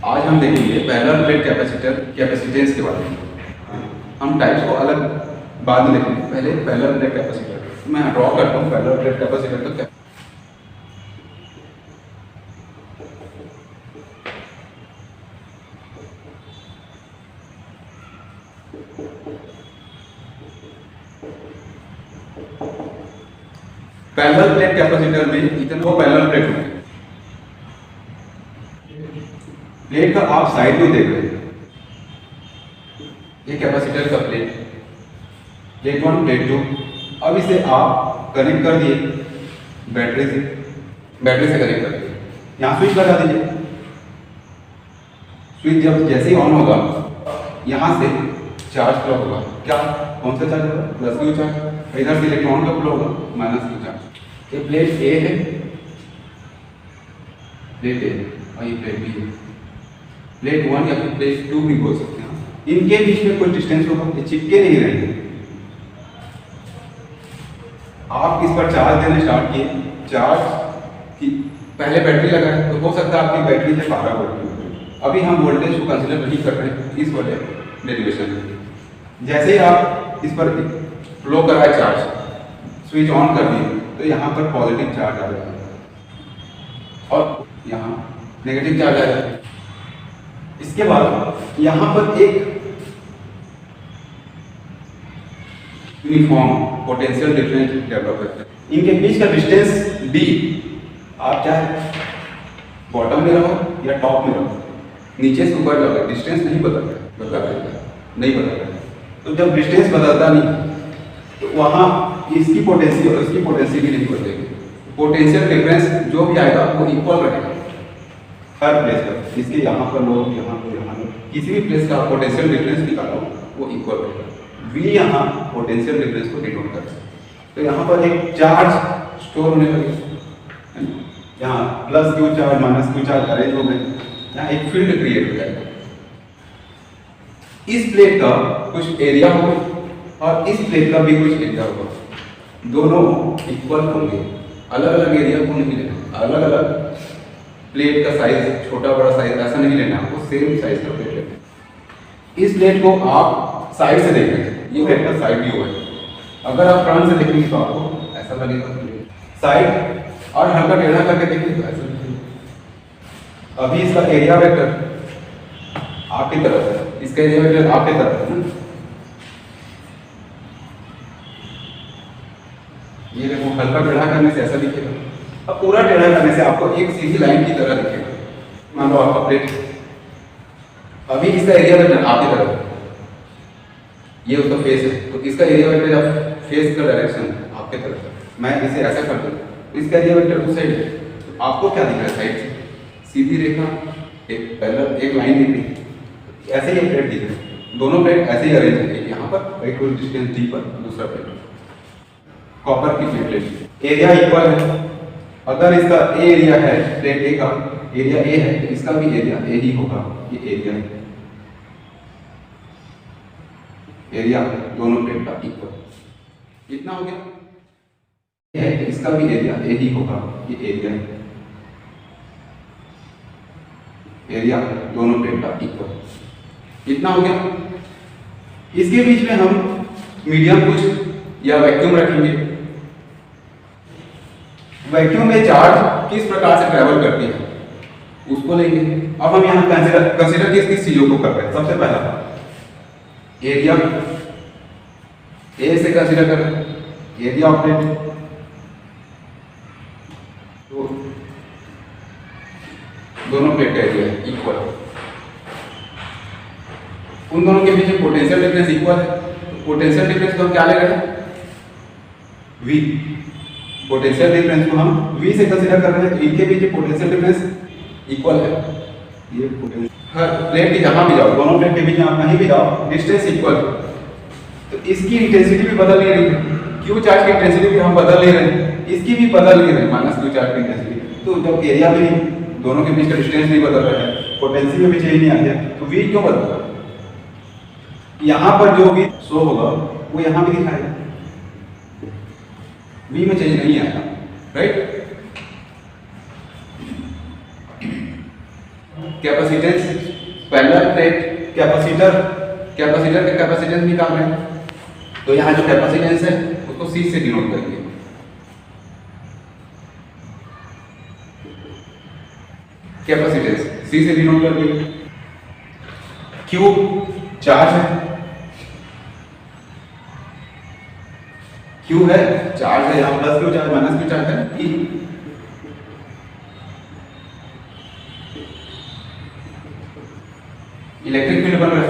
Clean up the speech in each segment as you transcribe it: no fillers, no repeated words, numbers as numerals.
आज हम देखेंगे पैरेलल प्लेट कैपेसिटेंस के बारे में। हम टाइप्स को अलग बाद में देखेंगे, पहले पैरेलल प्लेट कैपेसिटर मैं ड्रॉ करता हूँ। पैरेलल प्लेट कैपेसिटर का पैरेलल प्लेट कैपेसिटर में इतने वो पैरेलल प्लेट होंगे। प्लेट का आप साइड में देख रहे हैं, ये कैपेसिटर का प्लेट 1 प्लेट 2। अब इसे आप कनेक्ट कर दिए बैटरी से कनेक्ट कर दिए। यहाँ स्विच लगा दीजिए। स्विच जब जैसे ही ऑन होगा यहाँ से चार्ज फ्लो होगा। क्या कौन सा चार्ज होगा? Plus Q charge. इधर से इलेक्ट्रॉन का फ्लो होगा माइनस क्यू चार्ज। ये प्लेट ए है, प्लेट ए और ये प्लेट बी है। प्लेट 1 या फिर प्लेट 2 भी बोल सकते हैं। इनके बीच में कोई डिस्टेंस होगा, ये चिपके नहीं रहेंगे। आप इस पर चार्ज देना स्टार्ट किए, चार्ज की पहले बैटरी लगाए तो हो सकता है आपकी बैटरी है 12 वोल्ट की। अभी हम वोल्टेज को कंसीडर नहीं कर रहे हैं इस वाले डेरिवेशन में। जैसे ही आप इस पर फ्लो कराए चार्ज, स्विच ऑन कर दिए तो यहाँ पर पॉजिटिव चार्ज आ जाता है और यहाँ नेगेटिव चार्ज आ जाता है। इसके बाद यहाँ पर एक यूनिफॉर्म पोटेंशियल डिफरेंस डेवलप करते हैं। इनके बीच का डिस्टेंस d, आप चाहे बॉटम में रहो या टॉप में रहो, नीचे से ऊपर जाओगे डिस्टेंस नहीं बदलता नहीं बदलता। तो जब डिस्टेंस बदलता नहीं तो वहाँ इसकी पोटेंशियल और इसकी पोटेंशियल भी नहीं बदलेगी। पोटेंशियल डिफरेंस जो भी आएगा वो इक्वल रहेगा हर प्लेस पर। इसके यहाँ पर लो, यहाँ पर, यहाँ लो, किसी भी प्लेस का पोटेंशियल डिफरेंस निकालो वो इक्वल रहेगा। V यहाँ पोटेंशियल डिफरेंस को डिनोट करता है। तो यहाँ पर एक चार्ज स्टोर होने लगे, यहाँ plus Q charge minus Q charge arrange हो गए, यहाँ एक फील्ड क्रिएट हो जाएगा। इस प्लेट का कुछ एरिया होगा और इस प्लेट का भी कुछ एरिया होगा। दोनों इक्वल होंगे, अलग अलग एरिया को नहीं लेना। अलग अलग प्लेट का साइज, छोटा बड़ा साइज ऐसा नहीं लेना, आपको सेम साइज का प्लेट लेना है। इस प्लेट को आप साइड से देख रहे हैं, ये प्लेट का साइड व्यू है। अगर आप फ्रंट से देखेंगे तो आपको ऐसा लगेगा साइड, और हल्का टेढ़ा करके देखेंगे तो ऐसा लगेगा। अभी इसका एरिया वेक्टर आपकी तरफ है, इसका एरिया वेक्टर आपकी तरफ है ना। ये देखो हल्का टेढ़ा करने से ऐसा दिखेगा, अब पूरा टेढ़ा करने से आपको एक सीधी लाइन की तरह दिखेगा। मान लो आपका प्लेट, अभी इसका एरिया वेक्टर आपकी तरफ है, ये उसका फेस है, तो इसका एरिया वेक्टर जब फेस का डायरेक्शन आपके तरफ है, मैं इसे ऐसा कर दूं तो इसका एरिया वेक्टर उस साइड है। तो आपको क्या दिख रहा है? साइड से सीधी रेखा, एक पैरेलल एक लाइन दिख रही है। ऐसे ही प्लेट दिख रही है, दोनों प्लेट ऐसे ही अरेंज है, यहाँ पर एक डिस्टेंस डी पर, दूसरा प्लेट कॉपर की प्लेट। एरिया इक्वल है। अगर इसका ए एरिया है, प्लेट ए का एरिया ए है, तो इसका भी एरिया ए ही होगा। ये एरिया है, एरिया दोनों प्लेट का इक्वल इतना हो गया है, इसका भी एरिया ए ही होगा। ये एरिया है, एरिया दोनों प्लेट का इक्वल इतना हो गया। इसके बीच में हम मीडियम कुछ या वैक्यूम रखेंगे। वैक्यूम में चार्ज किस प्रकार से ट्रेवल करती है उसको लेंगे। अब हम यहाँ कंसीडर किस चीजों को कर रहे हैं? सबसे पहला एरिया ए से कंसीडर कर रहे हैं, एरिया ऑफ प्लेट। तो दोनों प्लेट का एरिया है इक्वल, उन दोनों के बीच में पोटेंशियल डिफरेंस इक्वल है। तो पोटेंशियल डिफरेंस को हम क्या ले रहे हैं? V। पोटेंशियल डिफरेंस को हम V से कंसीडर कर रहे हैं, तो इनके बीच पोटेंशियल डिफरेंस इक्वल है। ये पोटेंशियल हर प्लेट के जहां भी जाओ, दोनों प्लेट के बीच में आप कहीं भी जाओ, डिस्टेंस इक्वल है। तो इसकी इंटेंसिटी भी बदल नहीं रही है, क्यू चार्ज की इंटेंसिटी भी हम बदल नहीं रहे, इसकी भी बदल नहीं रहे माइनस क्यू चार्ज की इंटेंसिटी। तो जब एरिया भी नहीं, दोनों के बीच का डिस्टेंस नहीं बदल रहा है, पोटेंशियल में भी चेंज नहीं आ गया, तो V क्यों बदल रहा है? यहाँ पर जो भी शो होगा वो यहाँ भी दिखाएगा, V में चेंज नहीं आएगा, right. Capacitance parallel plate capacitor capacitor के कैपेसिटेंस निकाल रहे हैं, तो यहाँ जो कैपेसिटेंस है उसको C से डिनोट करेंगे। कैपेसिटेंस C से डिनोट करेंगे। Q चार्ज है, Q है चार्ज है, यहाँ plus Q charge minus Q charge है। E इलेक्ट्रिक फील्ड बन रहा है।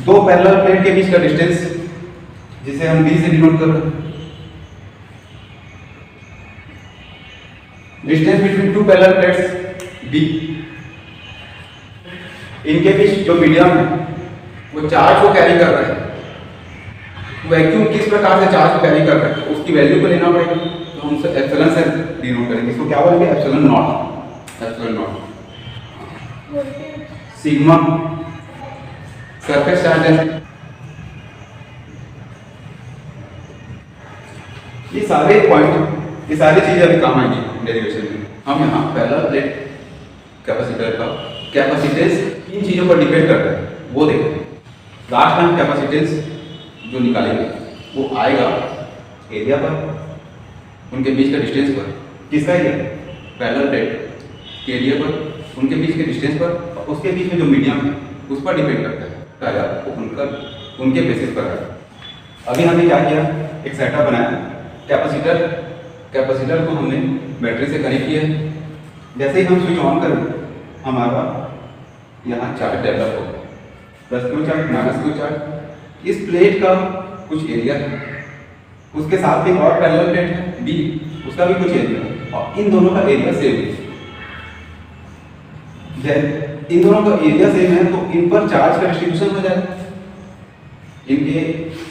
दो पैरेलल प्लेट के बीच का डिस्टेंस जिसे हम D से डिनोट कर रहे हैं। Distance between two parallel plates D, इनके बीच जो मीडियम है वो चार्ज को कैरी कर रहा है। वैक्यूम किस प्रकार से चार्ज को कैरी कर रहा है उसकी वैल्यू को लेना पड़ेगा, तो हम उसे एप्सिलॉन से डिनोट करेंगे। इसको क्या बोलेंगे? Epsilon not. Epsilon not sigma surface charge है। ये सारे पॉइंट, ये सारी चीजें अभी काम आएंगी डेरिवेशन में। हम यहाँ पैरेलल प्लेट कैपेसिटर का कैपेसिटेंस किन चीजों पर डिपेंड करता है वो देखेंगे। लास्ट टाइम कैपेसिटेंस जो निकालेंगे वो आएगा एरिया पर, उनके बीच का डिस्टेंस पर। किसका एरिया? पैरेलल प्लेट के एरिया पर, उनके बीच के डिस्टेंस पर, और उसके बीच में जो मीडियम है उस पर डिपेंड करता है। उनके बेसिस पर है। अभी हमने क्या किया? एक सेटअप बनाया। कैपेसिटर को हमने बैटरी से कनेक्ट किया है। जैसे ही हम स्विच ऑन करें हमारा यहाँ चार्ज डेवलप होगा, plus Q charge minus Q charge. इस प्लेट का कुछ एरिया है, उसके साथ एक और पैरेलल प्लेट है B, उसका भी कुछ एरिया है, और इन दोनों का एरिया सेम है। इन दोनों का एरिया सेम है तो इन पर चार्ज का डिस्ट्रीब्यूशन हो जाएगा। इनके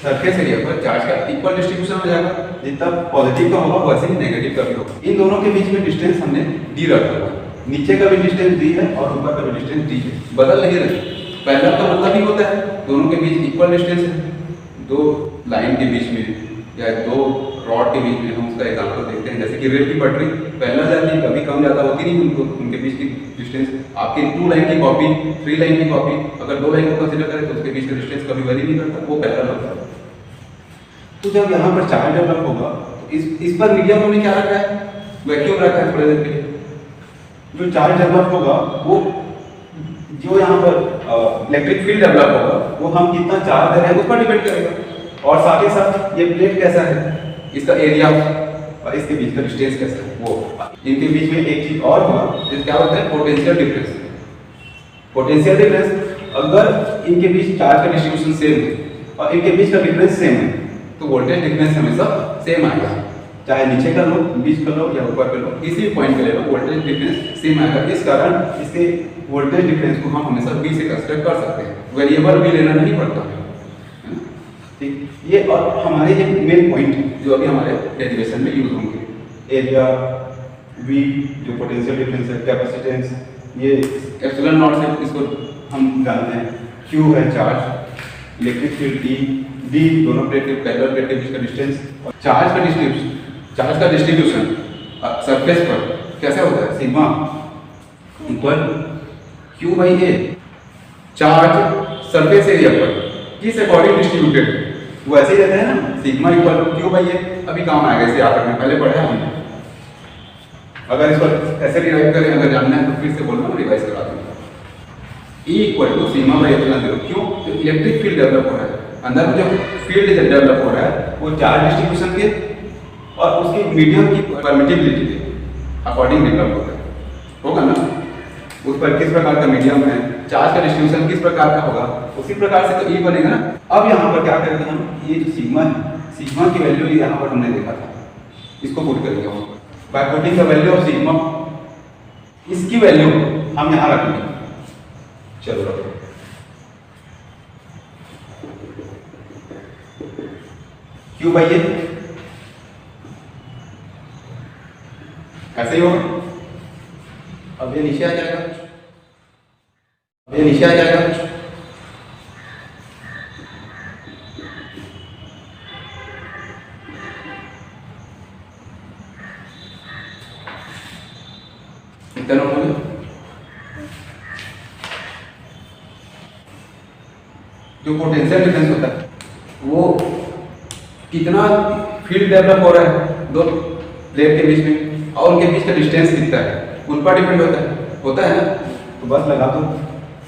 सरफेस एरिया पर चार्ज का इक्वल डिस्ट्रीब्यूशन हो जाएगा। जितना पॉजिटिव का होगा वैसे ही नेगेटिव का भी होगा। इन दोनों के बीच में डिस्टेंस हमने D रखा हुआ है। नीचे का भी डिस्टेंस D है और ऊपर का भी डिस्टेंस D है, बदल नहीं रहे। पैरेलल का मतलब ही होता है दोनों के बीच इक्वल डिस्टेंस है। दो लाइन के बीच में या दो रॉड के बीच में हम उसका एग्जांपल देखते हैं, जैसे कि रेल की पटरी पैरेलल जाती है, कभी कम ज़्यादा होती नहीं उनके बीच की डिस्टेंस। आपकी 2 लाइन की कॉपी, 3 लाइन की कॉपी, अगर 2 लाइन को कंसीडर करें तो उसके बीच का डिस्टेंस कभी वैरी नहीं करता, वो पैरेलल होता है। तो जब यहाँ पर चार्ज डेवलप होगा तो इस पर मीडियम हमने क्या रखा है? वैक्यूम रखा है थोड़ी देर के लिए। जो चार्ज डेवलप होगा वो जो यहाँ पर इलेक्ट्रिक फील्ड डेवलप होगा वो हम कितना चार्ज दे रहे हैं उस पर डिपेंड करेगा। और साथ ही साथ ये प्लेट कैसा है, इसका एरिया और इसके बीच का डिस्टेंस कैसा है वो। इनके बीच में एक चीज और होगा जिसका क्या होता है? Potential difference. पोटेंशियल डिफरेंस, अगर इनके बीच चार्ज का डिस्ट्रीब्यूशन सेम है और इनके बीच का डिफरेंस सेम है तो वोल्टेज डिफरेंस हमेशा सेम आएगा। चाहे नीचे कर लो, बीच कर लो या ऊपर कर लो, किसी भी पॉइंट पे ले लो, वोल्टेज डिफरेंस सेम आएगा। इस कारण इसके वोल्टेज डिफरेंस को हम हमेशा V से कंसीडर कर सकते हैं, वेरिएबल भी लेना नहीं पड़ता है। ठीक, ये और हमारे ये मेन पॉइंट जो अभी हमारे डेरिवेशन में यूज होंगे। एरिया V जो पोटेंशियल डिफरेंस है, कैपेसिटेंस, ये एप्सिलॉन नॉट से इसको हम जानते हैं। Q है चार्ज, इलेक्ट्रिक फील्ड D दोनों प्लेट के पैरेलल प्लेट के बीच का डिस्टेंस, और चार्ज का डिस्ट्रीब्यूशन सरफेस पर कैसे होता है? Sigma equal Q by A। Charge surface area पर किस अकॉर्डिंग डिस्ट्रीब्यूटेड वो ऐसे ही रहते हैं ना, sigma equal to Q by A। अभी काम आएगा, इसे याद रखना, पहले पढ़ा है हमने। अगर इसको ऐसे रिवाइज करें, अगर जानना है तो फिर से बोलना, रिवाइज करा दूंगा। E equal to sigma by epsilon 0। क्यों? तो इलेक्ट्रिक फील्ड डेवलप हो रहा है, अंदर में जो फील्ड डेवलप हो रहा है वो चार्ज डिस्ट्रीब्यूशन के और उसकी मीडियम की परमिटिबिलिटी के अकॉर्डिंग डेवलप होता है। होगा ना? उस पर किस प्रकार का मीडियम है, चार्ज का डिस्ट्रीब्यूशन किस प्रकार का होगा, उसी प्रकार से तो E बनेगा ना। अब यहाँ पर क्या करेंगे हम? ये जो सिग्मा है, सिग्मा की वैल्यू यहाँ पर हमने देखा था, इसको पुट करेंगे हम by putting the value of sigma. इसकी वैल्यू हम यहाँ रखेंगे। चलो रखो। Q बाई A ऐसे ही होगा। अब ये नीचे आ जाएगा, अब ये नीचे आ जाएगा। कितना नोट हो गया? जो पोटेंशियल डिफरेंस होता है वो कितना फील्ड डेवलप हो रहा है दो प्लेट के बीच में और उनके बीच का डिस्टेंस कितना है उन पर डिपेंड होता है ना। तो बस लगा दो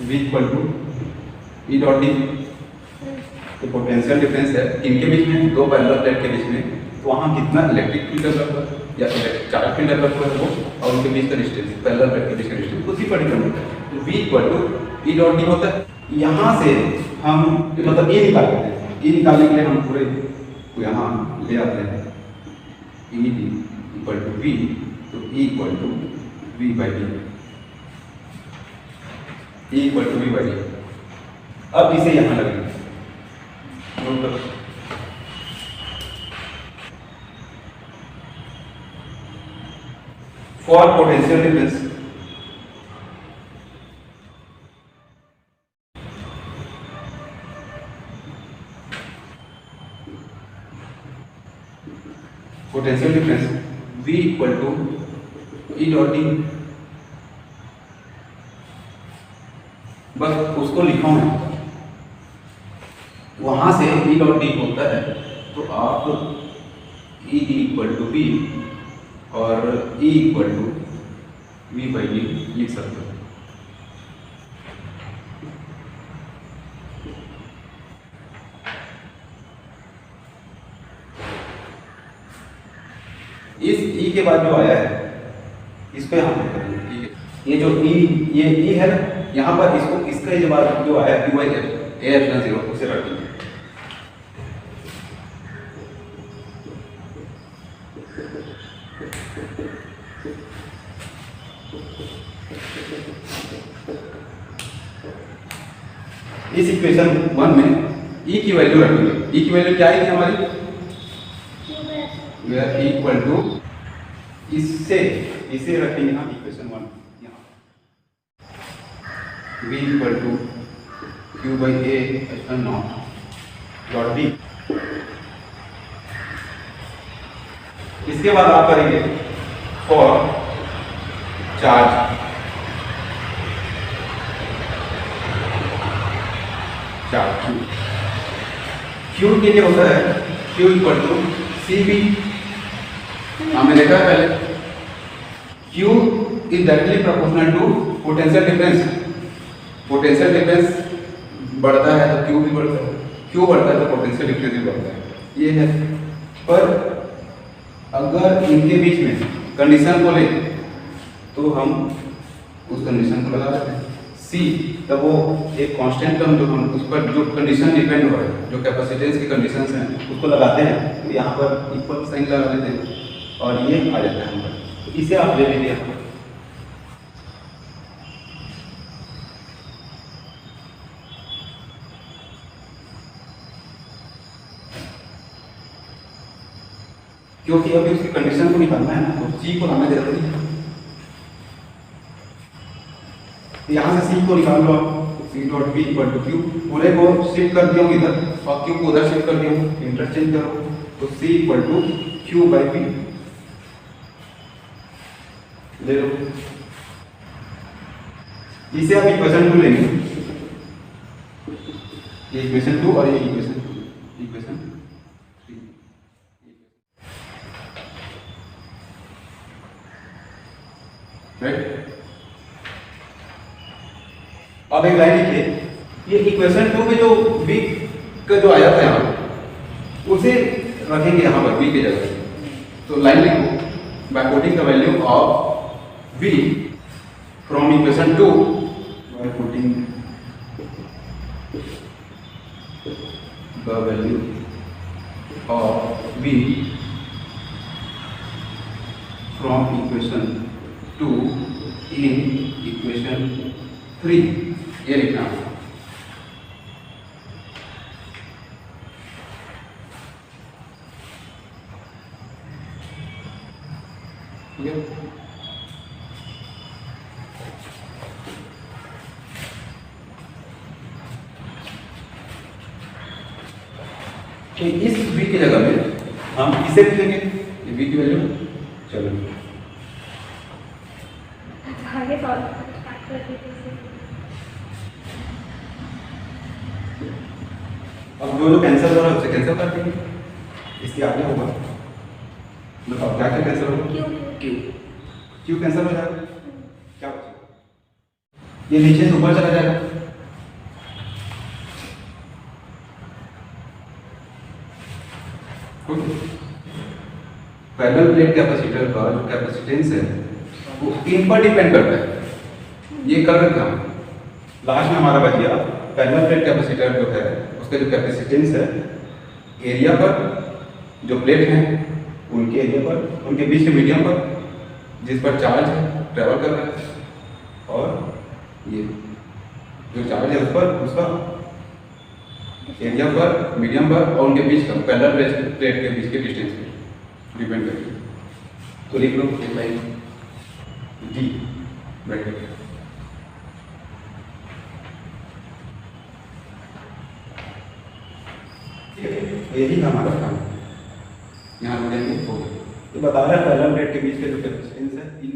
V equal to E dot D. तो पोटेंशियल डिफरेंस है इनके बीच में दो पैरेलल प्लेट के बीच में, तो वहाँ कितना इलेक्ट्रिक फील्ड डेवलप हुआ या चार्ज फील्ड डेवलप हुआ है वो और उनके बीच का डिस्टेंस पैरेलल प्लेट के बीच का डिस्टेंस उसी पर डिपेंड होता है। तो V equal to E dot D होता है। यहाँ से हम मतलब E निकाल लेते हैं। E निकालने के लिए हम पूरे को यहाँ ले आते हैं E D equal to V, तो E equal to V by D, E equal to V by D. अब इसे यहाँ लगेंगे for potential difference potential difference V equal to E dot D. बस उसको लिखा हूं, वहां से E डॉट डी होता है तो आप E D equal to V और E equal to V by D लिख सकते हो। इस E के बाद जो आया है इसको यहाँ पे करेंगे। ये जो E ये E है ना, यहाँ पर इसको इसका ये बात जो आया Q by F A epsilon 0 उसे रख देंगे। इस इक्वेशन 1 में E की वैल्यू रखेंगे। E की वैल्यू क्या है हमारी? वेयर E इक्वल टू इसे रखेंगे हम इक्वेशन 1 यहाँ V equal to Q by A epsilon naught dot D. इसके बाद आप करेंगे फॉर चार्ज Q के लिए होता है Q इक्वल टू CV। हमने देखा है पहले Q is directly proportional to potential difference. Potential difference बढ़ता है तो Q भी बढ़ता है, Q बढ़ता है तो पोटेंशियल डिफरेंस भी बढ़ता है। ये है, पर अगर इनके बीच में कंडीशन को ले तो हम उस कंडीशन को लगा देते हैं C, तब वो एक कांस्टेंट टर्म जो हम उस पर जो कंडीशन डिपेंड हो रहा है, जो कैपेसिटेंस की कंडीशंस हैं उसको लगाते हैं, तो यहाँ पर इक्वल साइन लगा देते हैं और ये आ जाता है हम पर। तो इसे आप ले लीजिए। क्योंकि अभी उसकी कंडीशन को निकालना है ना, तो C को हमें दे देते हैं। यहाँ से C को निकाल लो आप, C dot V equal to Q। पूरे को शिफ्ट कर दिया इधर और Q को उधर शिफ्ट कर दिया, इंटरचेंज करो तो C equal to Q by V ले लो। इसे आप इक्वेशन 2 लेंगे, ये इक्वेशन 2 और ये इक्वेशन 3। राइट, अब एक लाइन लिखिए, ये इक्वेशन 2 में जो V का जो आया था यहाँ उसे रखेंगे यहाँ पर V की जगह। तो लाइन लिखो, by putting the value of V from equation 2 by putting the value of V from equation 2 in equation 3, ये लिखना है। तो इस V की जगह में हम इसे लिखेंगे, V की वैल्यू। चलो आगे सॉल्व स्टार्ट कर दीजिए। अब जो कैंसिल हो रहा है उसे कैंसिल कर देंगे, इसके आगे होगा। बताओ क्या क्या कैंसिल होगा? क्यों क्यों कैंसिल हो जाएगा? क्या बचेगा? ये नीचे से ऊपर चला जाएगा। पैरेलल प्लेट कैपेसिटर का जो कैपेसिटेंस है वो इन पर डिपेंड करता है। ये कर रखा लास्ट में हमारा बच गया पैरेलल प्लेट कैपेसिटर जो है उसका जो कैपेसिटेंस है एरिया पर, जो प्लेट हैं उनके एरिया पर, उनके बीच के मीडियम पर जिस पर चार्ज ट्रेवल कर रहा है, और ये जो चार्ज है उस पर उसका एरिया पर, मीडियम पर और उनके बीच का पैरेलल प्लेट के बीच के डिस्टेंस पर डिपेंड करती है। तो लिख लो डी ब्रैकेट। यही था हमारा काम। यहाँ हो जाएंगे तो ये बता रहा है पैरेलल प्लेट के बीच के जो कैपेसिटेंस है इन